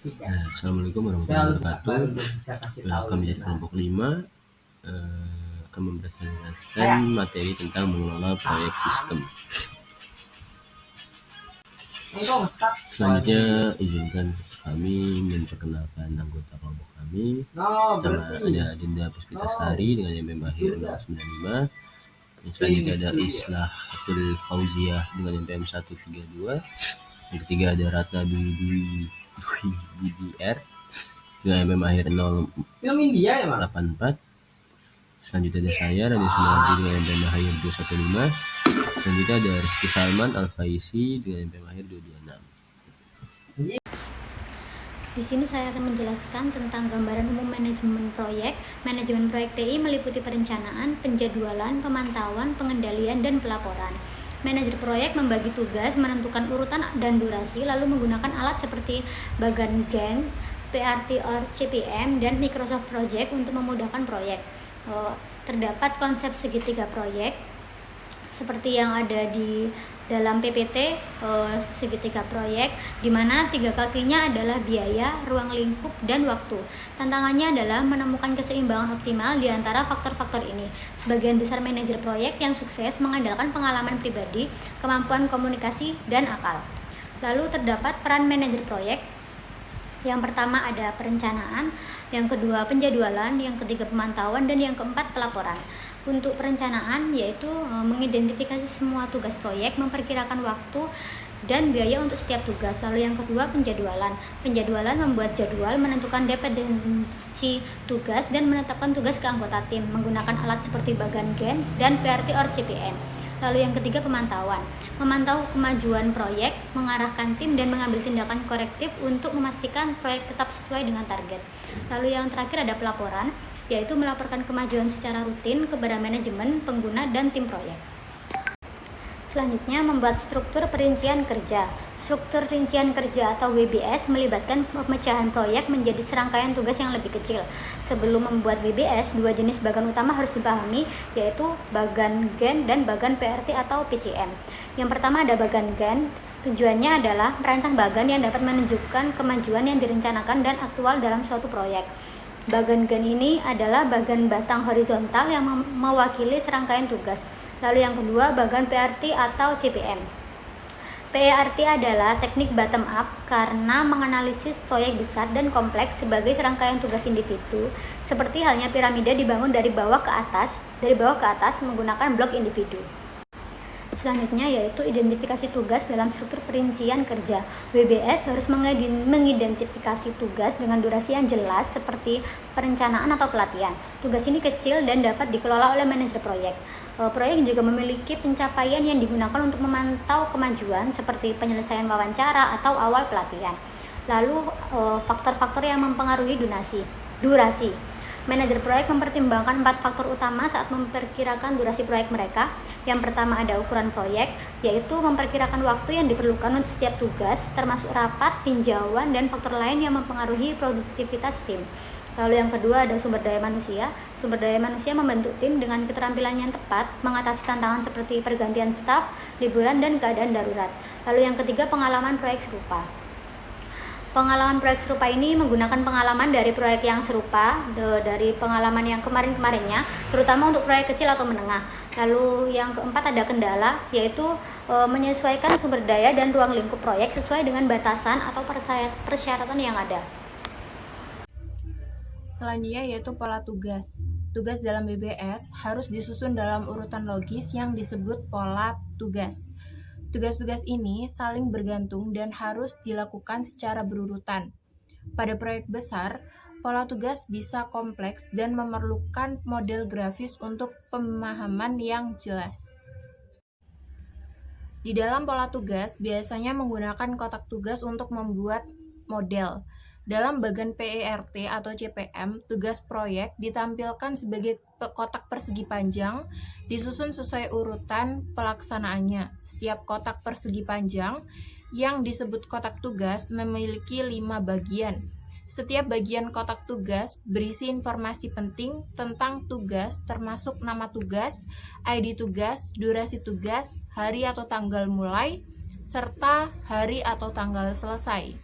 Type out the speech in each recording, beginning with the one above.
Assalamualaikum warahmatullahi wabarakatuh. Kami dari kelompok 5 akan mempresentasikan materi tentang mengelola proyek sistem. Selanjutnya izinkan kami memperkenalkan anggota kelompok kami. Pertama ada Adinda Puspitasari dengan NIM Mahir 095. Yang selanjutnya ada Islahatul Fauziah dengan NPM 132. Yang ketiga ada Ratna Dwi DDR dengan NPM Mahir 084. Selanjutnya ada saya Raden Sunardi dengan NPM Mahir 215. Selanjutnya ada Rizky Salman Al-Faisi dengan NPM Mahir 226. Di sini saya akan menjelaskan tentang gambaran umum manajemen proyek. Manajemen proyek TI meliputi perencanaan, penjadwalan, pemantauan, pengendalian, dan pelaporan. Manajer proyek membagi tugas, menentukan urutan dan durasi, lalu menggunakan alat seperti bagan Gantt, PRT or CPM, dan Microsoft Project untuk memudahkan proyek. Terdapat konsep segitiga proyek seperti yang ada di dalam PPT segitiga proyek, di mana 3 kakinya adalah biaya, ruang lingkup, dan waktu. Tantangannya adalah menemukan keseimbangan optimal di antara faktor-faktor ini. Sebagian besar manajer proyek yang sukses mengandalkan pengalaman pribadi, kemampuan komunikasi, dan akal. Lalu terdapat peran manajer proyek. Yang pertama ada perencanaan, yang kedua penjadwalan, yang ketiga pemantauan, dan yang keempat pelaporan. Untuk perencanaan yaitu mengidentifikasi semua tugas proyek, memperkirakan waktu dan biaya untuk setiap tugas. Lalu yang kedua penjadwalan. Penjadwalan membuat jadwal, menentukan dependensi tugas, dan menetapkan tugas ke anggota tim menggunakan alat seperti bagan Gantt dan PRT or CPM. Lalu yang ketiga pemantauan. Memantau kemajuan proyek, mengarahkan tim, dan mengambil tindakan korektif untuk memastikan proyek tetap sesuai dengan target. Lalu yang terakhir ada pelaporan, yaitu melaporkan kemajuan secara rutin kepada manajemen, pengguna, dan tim proyek. Selanjutnya membuat struktur perincian kerja. Struktur rincian kerja atau WBS melibatkan pemecahan proyek menjadi serangkaian tugas yang lebih kecil. Sebelum membuat WBS, 2 jenis bagan utama harus dipahami, yaitu bagan Gantt dan bagan PRT atau PCM. Yang pertama ada bagan Gantt. Tujuannya adalah merancang bagan yang dapat menunjukkan kemajuan yang direncanakan dan aktual dalam suatu proyek. Bagan Gantt ini adalah bagan batang horizontal yang mewakili serangkaian tugas. Lalu yang kedua, bagan PRT atau CPM. PRT adalah teknik bottom up karena menganalisis proyek besar dan kompleks sebagai serangkaian tugas individu, seperti halnya piramida dibangun dari bawah ke atas menggunakan blok individu. Selanjutnya yaitu identifikasi tugas dalam struktur perincian kerja. WBS harus mengidentifikasi tugas dengan durasi yang jelas seperti perencanaan atau pelatihan. Tugas ini kecil dan dapat dikelola oleh manajer proyek. Proyek juga memiliki pencapaian yang digunakan untuk memantau kemajuan seperti penyelesaian wawancara atau awal pelatihan. Lalu faktor-faktor yang mempengaruhi durasi. Manajer proyek mempertimbangkan 4 faktor utama saat memperkirakan durasi proyek mereka. Yang pertama ada ukuran proyek, yaitu memperkirakan waktu yang diperlukan untuk setiap tugas, termasuk rapat, tinjauan, dan faktor lain yang mempengaruhi produktivitas tim. Lalu yang kedua ada sumber daya manusia. Sumber daya manusia membentuk tim dengan keterampilan yang tepat, mengatasi tantangan seperti pergantian staf, liburan, dan keadaan darurat. Lalu yang ketiga pengalaman proyek serupa. Pengalaman proyek serupa ini menggunakan pengalaman dari proyek yang serupa, dari pengalaman yang kemarin-kemarinnya, terutama untuk proyek kecil atau menengah. Lalu yang keempat ada kendala, yaitu menyesuaikan sumber daya dan ruang lingkup proyek sesuai dengan batasan atau persyaratan yang ada. Selanjutnya yaitu pola tugas. Tugas dalam BBS harus disusun dalam urutan logis yang disebut pola tugas. Tugas-tugas ini saling bergantung dan harus dilakukan secara berurutan. Pada proyek besar, pola tugas bisa kompleks dan memerlukan model grafis untuk pemahaman yang jelas. Di dalam pola tugas, biasanya menggunakan kotak tugas untuk membuat model. Dalam bagan PERT atau CPM, tugas proyek ditampilkan sebagai kotak persegi panjang, disusun sesuai urutan pelaksanaannya. Setiap kotak persegi panjang yang disebut kotak tugas memiliki 5 bagian. Setiap bagian kotak tugas berisi informasi penting tentang tugas, termasuk nama tugas, ID tugas, durasi tugas, hari atau tanggal mulai, serta hari atau tanggal selesai.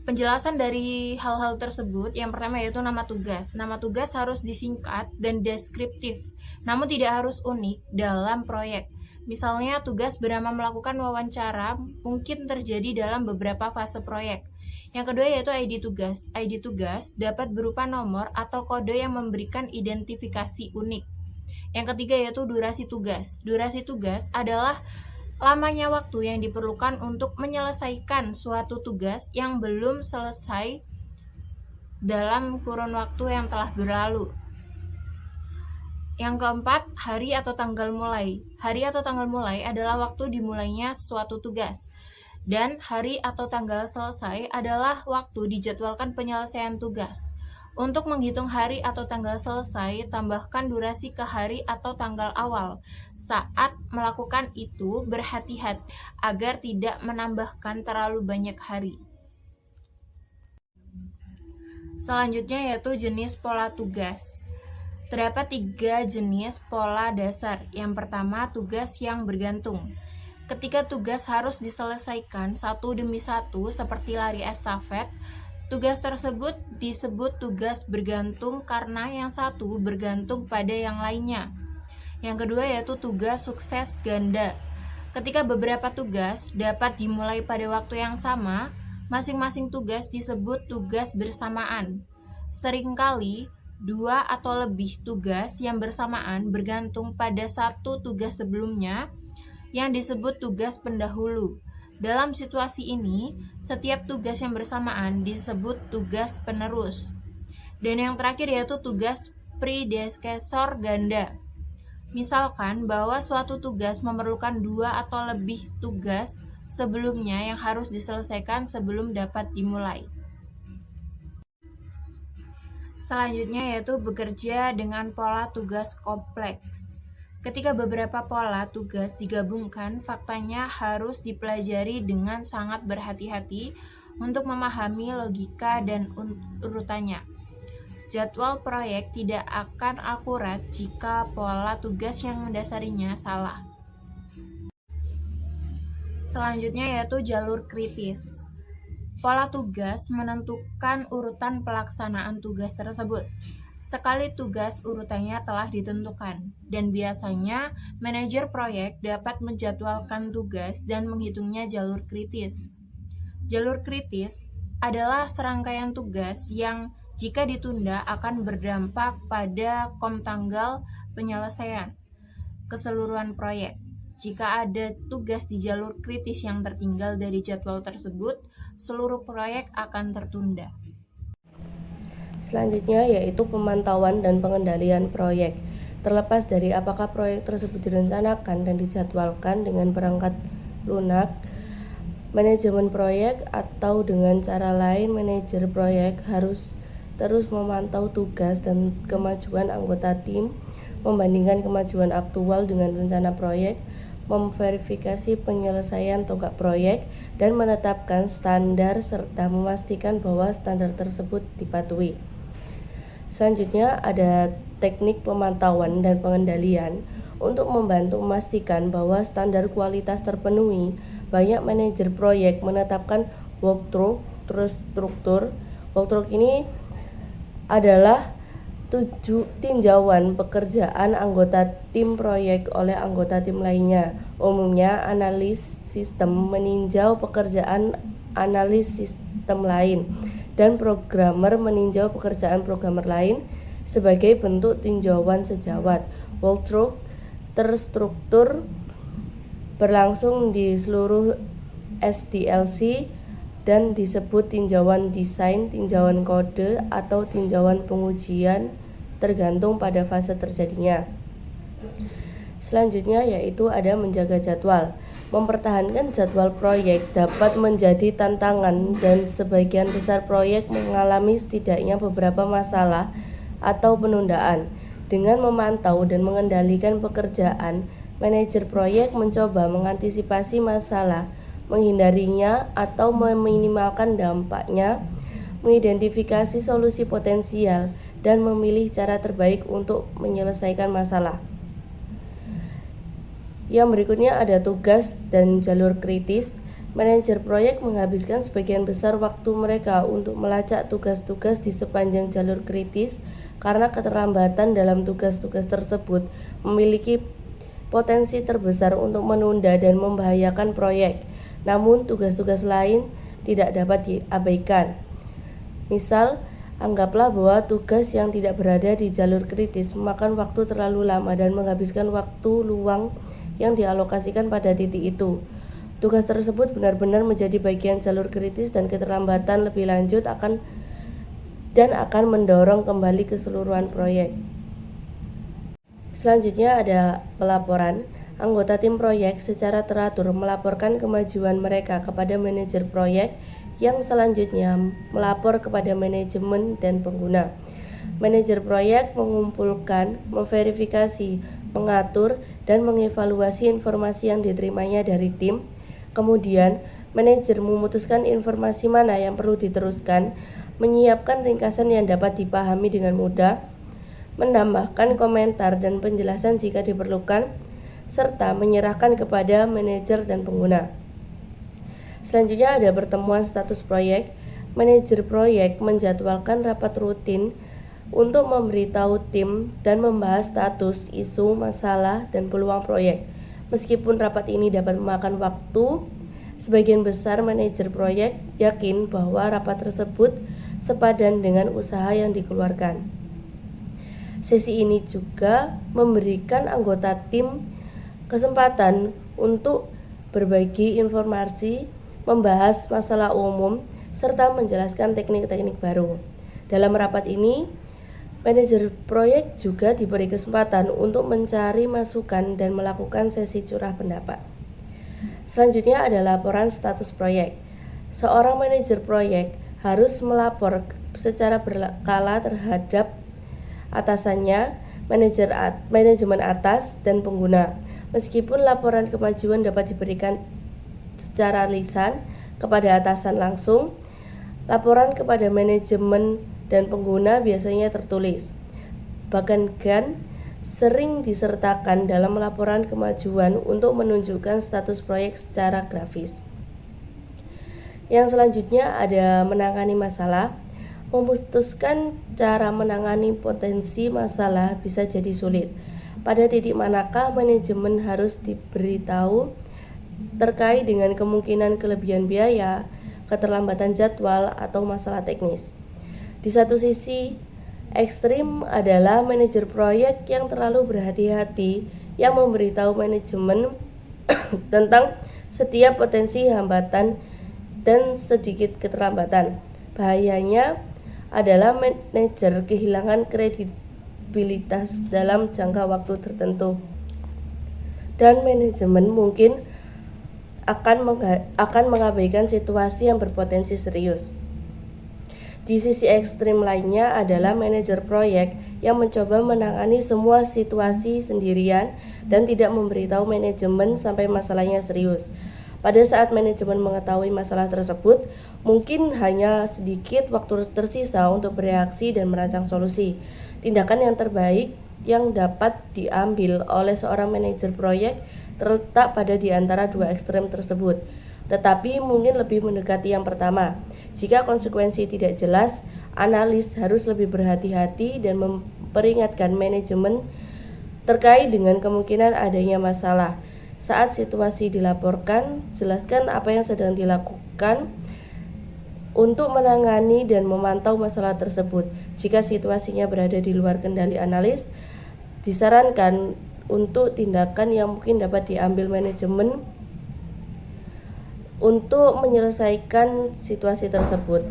Penjelasan dari hal-hal tersebut, yang pertama yaitu nama tugas. Nama tugas harus disingkat dan deskriptif, namun tidak harus unik dalam proyek. Misalnya tugas bernama melakukan wawancara mungkin terjadi dalam beberapa fase proyek. Yang kedua yaitu ID tugas. ID tugas dapat berupa nomor atau kode yang memberikan identifikasi unik. Yang ketiga yaitu durasi tugas. Durasi tugas adalah lamanya waktu yang diperlukan untuk menyelesaikan suatu tugas yang belum selesai dalam kurun waktu yang telah berlalu. Yang keempat, hari atau tanggal mulai. Hari atau tanggal mulai adalah waktu dimulainya suatu tugas. Dan hari atau tanggal selesai adalah waktu dijadwalkan penyelesaian tugas. Untuk menghitung hari atau tanggal selesai, tambahkan durasi ke hari atau tanggal awal. Saat melakukan itu, berhati-hati agar tidak menambahkan terlalu banyak hari. Selanjutnya yaitu jenis pola tugas. Terdapat 3 jenis pola dasar. Yang pertama, tugas yang bergantung. Ketika tugas harus diselesaikan satu demi satu seperti lari estafet, tugas tersebut disebut tugas bergantung karena yang satu bergantung pada yang lainnya. Yang kedua yaitu tugas sukses ganda. Ketika beberapa tugas dapat dimulai pada waktu yang sama, masing-masing tugas disebut tugas bersamaan. Seringkali 2 atau lebih tugas yang bersamaan bergantung pada satu tugas sebelumnya yang disebut tugas pendahulu. Dalam situasi ini, setiap tugas yang bersamaan disebut tugas penerus. Dan yang terakhir yaitu tugas predesesor ganda. Misalkan bahwa suatu tugas memerlukan 2 atau lebih tugas sebelumnya yang harus diselesaikan sebelum dapat dimulai. Selanjutnya yaitu bekerja dengan pola tugas kompleks. Ketika beberapa pola tugas digabungkan, faktanya harus dipelajari dengan sangat berhati-hati untuk memahami logika dan urutannya. Jadwal proyek tidak akan akurat jika pola tugas yang mendasarinya salah. Selanjutnya yaitu jalur kritis. Pola tugas menentukan urutan pelaksanaan tugas tersebut. Sekali tugas urutannya telah ditentukan, dan biasanya manajer proyek dapat menjadwalkan tugas dan menghitungnya jalur kritis. Jalur kritis adalah serangkaian tugas yang jika ditunda akan berdampak pada tanggal penyelesaian keseluruhan proyek. Jika ada tugas di jalur kritis yang tertinggal dari jadwal tersebut, seluruh proyek akan tertunda. Selanjutnya yaitu pemantauan dan pengendalian proyek. Terlepas dari apakah proyek tersebut direncanakan dan dijadwalkan dengan perangkat lunak, manajemen proyek atau dengan cara lain manajer proyek harus terus memantau tugas dan kemajuan anggota tim, membandingkan kemajuan aktual dengan rencana proyek, memverifikasi penyelesaian tonggak proyek, dan menetapkan standar serta memastikan bahwa standar tersebut dipatuhi. Selanjutnya ada teknik pemantauan dan pengendalian. Untuk membantu memastikan bahwa standar kualitas terpenuhi, banyak manajer proyek menetapkan walkthrough terstruktur. Walkthrough ini adalah tinjauan pekerjaan anggota tim proyek oleh anggota tim lainnya. Umumnya analis sistem meninjau pekerjaan analis sistem lain, dan programmer meninjau pekerjaan programmer lain sebagai bentuk tinjauan sejawat. Walkthrough terstruktur berlangsung di seluruh SDLC dan disebut tinjauan desain, tinjauan kode, atau tinjauan pengujian tergantung pada fase terjadinya. Selanjutnya yaitu ada menjaga jadwal. Mempertahankan jadwal proyek dapat menjadi tantangan dan sebagian besar proyek mengalami setidaknya beberapa masalah atau penundaan. Dengan memantau dan mengendalikan pekerjaan, manajer proyek mencoba mengantisipasi masalah, menghindarinya atau meminimalkan dampaknya, mengidentifikasi solusi potensial, dan memilih cara terbaik untuk menyelesaikan masalah. Yang berikutnya ada tugas dan jalur kritis. Manajer proyek menghabiskan sebagian besar waktu mereka untuk melacak tugas-tugas di sepanjang jalur kritis karena keterlambatan dalam tugas-tugas tersebut memiliki potensi terbesar untuk menunda dan membahayakan proyek. Namun, tugas-tugas lain tidak dapat diabaikan. Misal, anggaplah bahwa tugas yang tidak berada di jalur kritis memakan waktu terlalu lama dan menghabiskan waktu luang yang dialokasikan pada titik itu. Tugas tersebut benar-benar menjadi bagian jalur kritis dan keterlambatan lebih lanjut akan mendorong kembali keseluruhan proyek. Selanjutnya ada pelaporan. Anggota tim proyek secara teratur melaporkan kemajuan mereka kepada manajer proyek yang selanjutnya melapor kepada manajemen dan pengguna. Manajer proyek mengumpulkan, memverifikasi, mengatur, dan mengevaluasi informasi yang diterimanya dari tim. Kemudian, manajer memutuskan informasi mana yang perlu diteruskan, menyiapkan ringkasan yang dapat dipahami dengan mudah, menambahkan komentar dan penjelasan jika diperlukan, serta menyerahkan kepada manajer dan pengguna. Selanjutnya ada pertemuan status proyek. Manajer proyek menjadwalkan rapat rutin untuk memberitahu tim dan membahas status, isu, masalah, dan peluang proyek. Meskipun rapat ini dapat memakan waktu, sebagian besar manajer proyek yakin bahwa rapat tersebut sepadan dengan usaha yang dikeluarkan. Sesi ini juga memberikan anggota tim kesempatan untuk berbagi informasi, membahas masalah umum, serta menjelaskan teknik-teknik baru. Dalam rapat ini, manajer proyek juga diberi kesempatan untuk mencari masukan dan melakukan sesi curah pendapat. Selanjutnya ada laporan status proyek. Seorang manajer proyek harus melapor secara berkala terhadap atasannya, manajemen atas, dan pengguna. Meskipun laporan kemajuan dapat diberikan secara lisan kepada atasan langsung, laporan kepada manajemen dan pengguna biasanya tertulis. Bahkan sering disertakan dalam laporan kemajuan untuk menunjukkan status proyek secara grafis. Yang selanjutnya ada menangani masalah. Memutuskan cara menangani potensi masalah bisa jadi sulit. Pada titik manakah manajemen harus diberitahu terkait dengan kemungkinan kelebihan biaya, keterlambatan jadwal, atau masalah teknis. Di satu sisi ekstrim adalah manajer proyek yang terlalu berhati-hati yang memberitahu manajemen tentang setiap potensi hambatan dan sedikit keterlambatan. Bahayanya adalah manajer kehilangan kredibilitas dalam jangka waktu tertentu, dan manajemen mungkin akan mengabaikan situasi yang berpotensi serius. Di sisi ekstrim lainnya adalah manajer proyek yang mencoba menangani semua situasi sendirian dan tidak memberitahu manajemen sampai masalahnya serius. Pada saat manajemen mengetahui masalah tersebut, mungkin hanya sedikit waktu tersisa untuk bereaksi dan merancang solusi. Tindakan yang terbaik yang dapat diambil oleh seorang manajer proyek terletak pada di antara dua ekstrem tersebut, tetapi mungkin lebih mendekati yang pertama. Jika konsekuensi tidak jelas, analis harus lebih berhati-hati dan memperingatkan manajemen terkait dengan kemungkinan adanya masalah. Saat situasi dilaporkan, jelaskan apa yang sedang dilakukan untuk menangani dan memantau masalah tersebut. Jika situasinya berada di luar kendali analis, disarankan untuk tindakan yang mungkin dapat diambil manajemen untuk menyelesaikan situasi tersebut.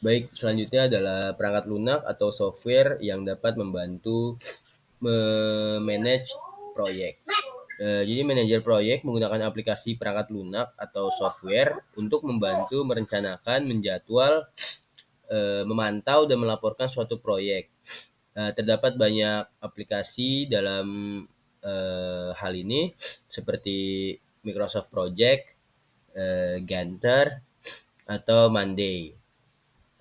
Baik, selanjutnya adalah perangkat lunak atau software yang dapat membantu memanage proyek. Jadi manajer proyek menggunakan aplikasi perangkat lunak atau software untuk membantu merencanakan, menjadwal, memantau dan melaporkan suatu proyek. Terdapat banyak aplikasi dalam hal ini seperti Microsoft Project, Gantt, atau Monday.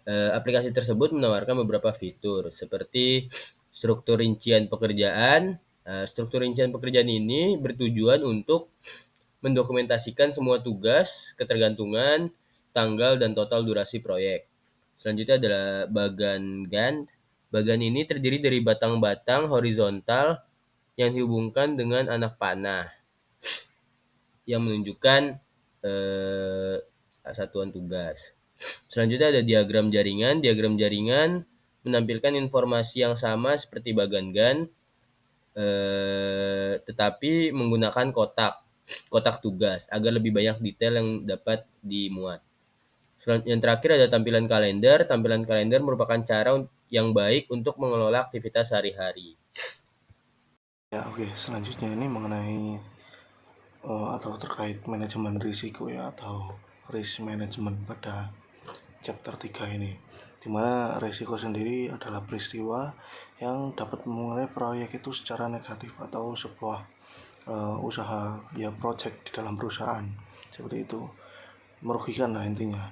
Aplikasi tersebut menawarkan beberapa fitur seperti struktur rincian pekerjaan. Struktur rincian pekerjaan ini bertujuan untuk mendokumentasikan semua tugas, ketergantungan, tanggal, dan total durasi proyek. Selanjutnya adalah bagan Gantt. Bagan ini terdiri dari batang-batang horizontal yang dihubungkan dengan anak panah yang menunjukkan satuan tugas. Selanjutnya ada diagram jaringan. Diagram jaringan menampilkan informasi yang sama seperti bagan Gantt, tetapi menggunakan kotak tugas agar lebih banyak detail yang dapat dimuat. Yang terakhir ada tampilan kalender. Tampilan kalender merupakan cara yang baik untuk mengelola aktivitas sehari-hari. Ya, oke. Selanjutnya ini mengenai atau terkait manajemen risiko ya, atau risk management pada chapter 3 ini, dimana risiko sendiri adalah peristiwa yang dapat mengenai proyek itu secara negatif atau sebuah usaha ya, project di dalam perusahaan seperti itu, merugikan lah intinya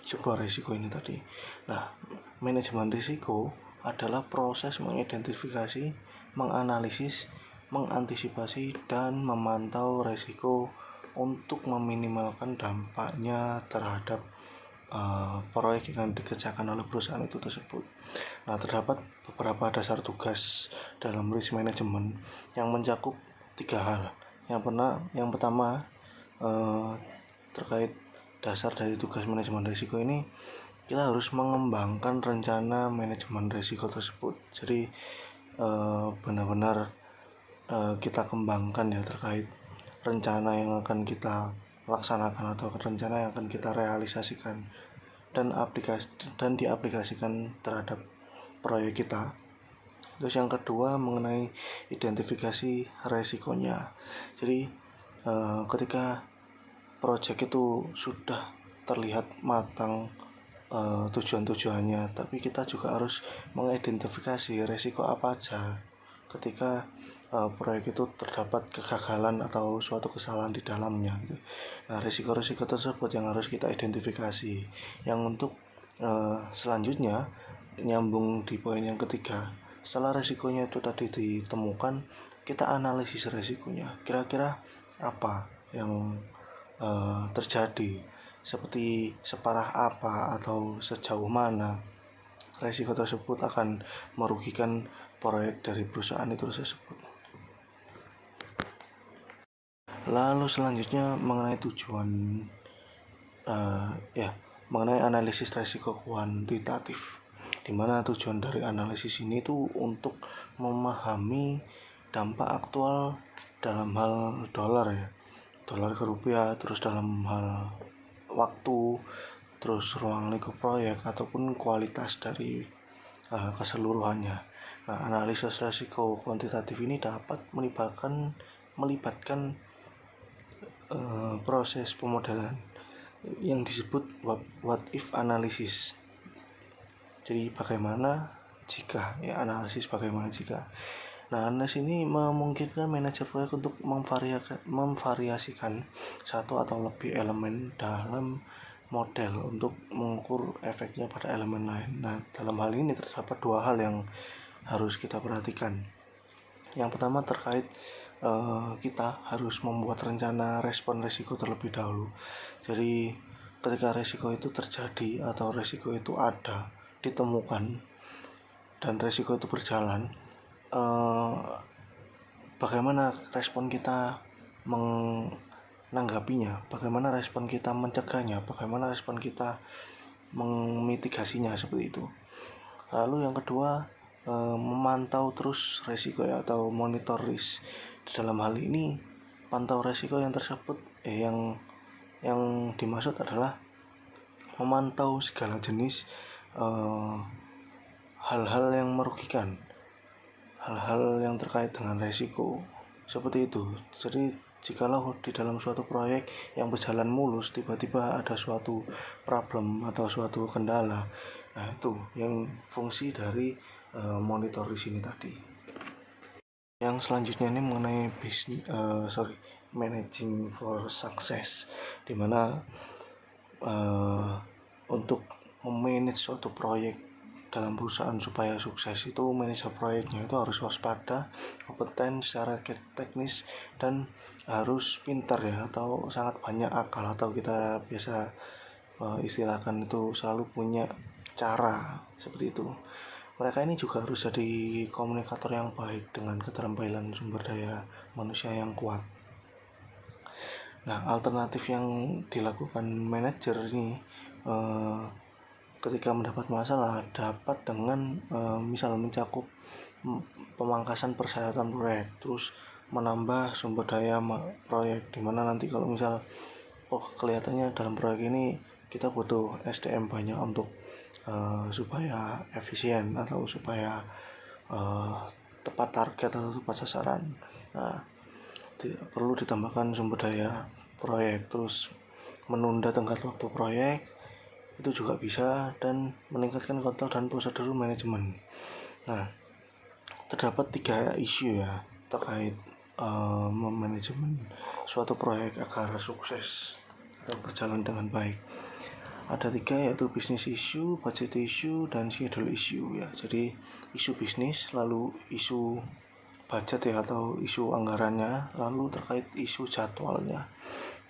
sebuah risiko ini tadi. Nah, manajemen risiko adalah proses mengidentifikasi, menganalisis, mengantisipasi, dan memantau risiko untuk meminimalkan dampaknya terhadap proyek yang dikerjakan oleh perusahaan itu tersebut. Nah, terdapat beberapa dasar tugas dalam risk management yang mencakup 3 hal. Yang pertama terkait dasar dari tugas manajemen risiko ini, kita harus mengembangkan rencana manajemen risiko tersebut. Jadi benar-benar kita kembangkan ya terkait rencana yang akan kita laksanakan atau rencana yang akan kita realisasikan dan diaplikasikan terhadap proyek kita. Terus yang kedua mengenai identifikasi resikonya. Jadi ketika proyek itu sudah terlihat matang tujuan-tujuannya, tapi kita juga harus mengidentifikasi resiko apa aja ketika proyek itu terdapat kegagalan atau suatu kesalahan di dalamnya gitu. Nah, risiko-risiko tersebut yang harus kita identifikasi. Yang untuk selanjutnya nyambung di poin yang ketiga, setelah risikonya itu tadi ditemukan, kita analisis risikonya. Kira-kira apa yang terjadi, seperti separah apa atau sejauh mana risiko tersebut akan merugikan proyek dari perusahaan itu tersebut. Lalu selanjutnya mengenai tujuan mengenai analisis risiko kuantitatif, di mana tujuan dari analisis ini itu untuk memahami dampak aktual dalam hal dolar ke rupiah, terus dalam hal waktu, terus ruang lingkup proyek ataupun kualitas dari keseluruhannya. Nah, analisis risiko kuantitatif ini dapat melibatkan proses pemodelan yang disebut what if analysis. Jadi bagaimana jika, ya, analisis bagaimana jika. Nah, analisis ini memungkinkan manajer proyek untuk memvariasikan satu atau lebih elemen dalam model untuk mengukur efeknya pada elemen lain. Nah, dalam hal ini terdapat 2 hal yang harus kita perhatikan. Yang pertama terkait kita harus membuat rencana respon risiko terlebih dahulu. Jadi ketika risiko itu terjadi atau risiko itu ada, ditemukan, dan risiko itu berjalan, bagaimana respon kita menanggapinya, bagaimana respon kita mencegahnya, bagaimana respon kita memitigasinya, seperti itu. Lalu yang kedua, memantau terus risiko atau monitor risk. Di dalam hal ini, pantau risiko yang tersebut yang dimaksud adalah memantau segala jenis hal-hal yang merugikan, hal-hal yang terkait dengan risiko, seperti itu. Jadi jikalau di dalam suatu proyek yang berjalan mulus tiba-tiba ada suatu problem atau suatu kendala, nah itu yang fungsi dari monitor di sini tadi. Yang selanjutnya ini mengenai managing for success, dimana untuk memanage suatu proyek dalam perusahaan supaya sukses itu manajer proyeknya itu harus waspada, kompeten secara teknis, dan harus pintar ya, atau sangat banyak akal, atau kita biasa istilahkan itu selalu punya cara seperti itu. Mereka ini juga harus jadi komunikator yang baik dengan keterampilan sumber daya manusia yang kuat. Nah, alternatif yang dilakukan manajer ini ketika mendapat masalah dapat dengan misal mencakup pemangkasan persyaratan proyek, terus menambah sumber daya proyek, dimana nanti kalau misal kelihatannya dalam proyek ini kita butuh SDM banyak untuk supaya efisien atau supaya tepat target atau tepat sasaran. Nah, perlu ditambahkan sumber daya proyek, terus menunda tenggat waktu proyek itu juga bisa, dan meningkatkan kontrol dan prosedur manajemen. Nah, terdapat 3 isu ya terkait manajemen suatu proyek agar sukses atau berjalan dengan baik. Ada 3, yaitu business issue, budget issue, dan schedule issue ya. Jadi isu bisnis, lalu isu budget ya atau isu anggarannya, lalu terkait isu jadwalnya.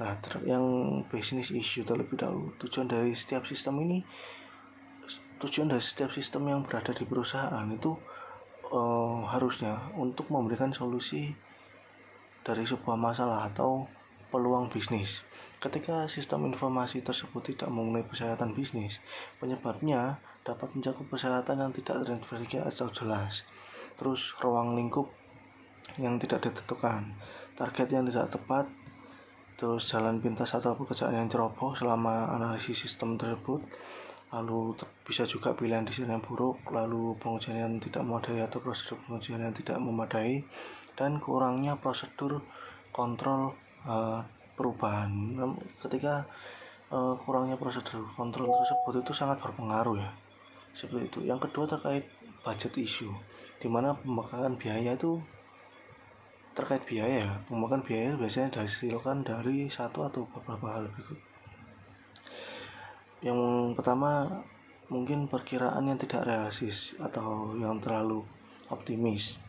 Nah, yang business issue terlebih dahulu, tujuan dari setiap sistem yang berada di perusahaan itu harusnya untuk memberikan solusi dari sebuah masalah atau peluang bisnis. Ketika sistem informasi tersebut tidak memenuhi persyaratan bisnis, penyebabnya dapat mencakup persyaratan yang tidak terintegrasi atau jelas, terus ruang lingkup yang tidak ditentukan, target yang tidak tepat, terus jalan pintas atau pekerjaan yang ceroboh selama analisis sistem tersebut, lalu bisa juga pilihan desain yang buruk, lalu pengujian yang tidak memadai atau prosedur pengujian yang tidak memadai, dan kurangnya prosedur kontrol perubahan. Ketika kurangnya prosedur kontrol tersebut itu sangat berpengaruh ya, seperti itu. Yang kedua terkait budget issue, dimana pembangkangan biaya itu terkait biaya. Pembangkangan biaya biasanya dihasilkan dari satu atau beberapa hal berikut. Yang pertama, mungkin perkiraan yang tidak realistis atau yang terlalu optimis.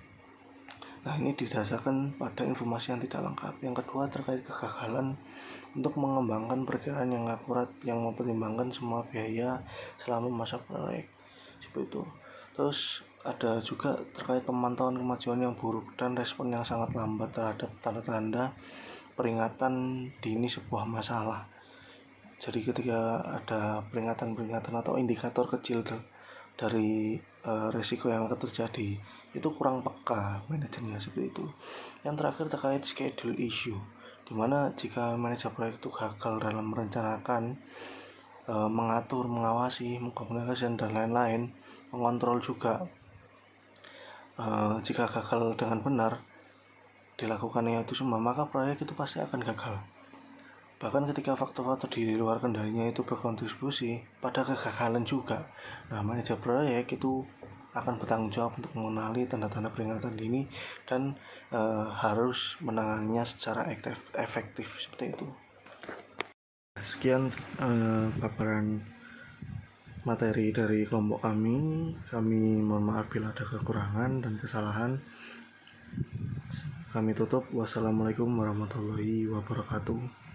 Nah, ini didasarkan pada informasi yang tidak lengkap. Yang kedua terkait kegagalan untuk mengembangkan perkiraan yang akurat yang mempertimbangkan semua biaya selama masa proyek, seperti itu. Terus ada juga terkait pemantauan kemajuan yang buruk dan respon yang sangat lambat terhadap tanda-tanda peringatan dini sebuah masalah. Jadi ketika ada peringatan-peringatan atau indikator kecil dari resiko yang akan terjadi, itu kurang peka manajernya, seperti itu. Yang terakhir terkait schedule issue, dimana jika manajer proyek itu gagal dalam merencanakan, mengatur, mengawasi, mengkomunikasikan, dan lain-lain, mengontrol juga, jika gagal dengan benar dilakukannya itu semua, maka proyek itu pasti akan gagal. Bahkan ketika faktor-faktor di luar kendalinya itu berkontribusi pada kegagalan juga. Nah, manajer proyek itu akan bertanggung jawab untuk mengenali tanda-tanda peringatan dini dan harus menanganinya secara efektif, seperti itu. Sekian paparan materi dari kelompok kami. Kami mohon maaf bila ada kekurangan dan kesalahan. Kami tutup. Wassalamualaikum warahmatullahi wabarakatuh.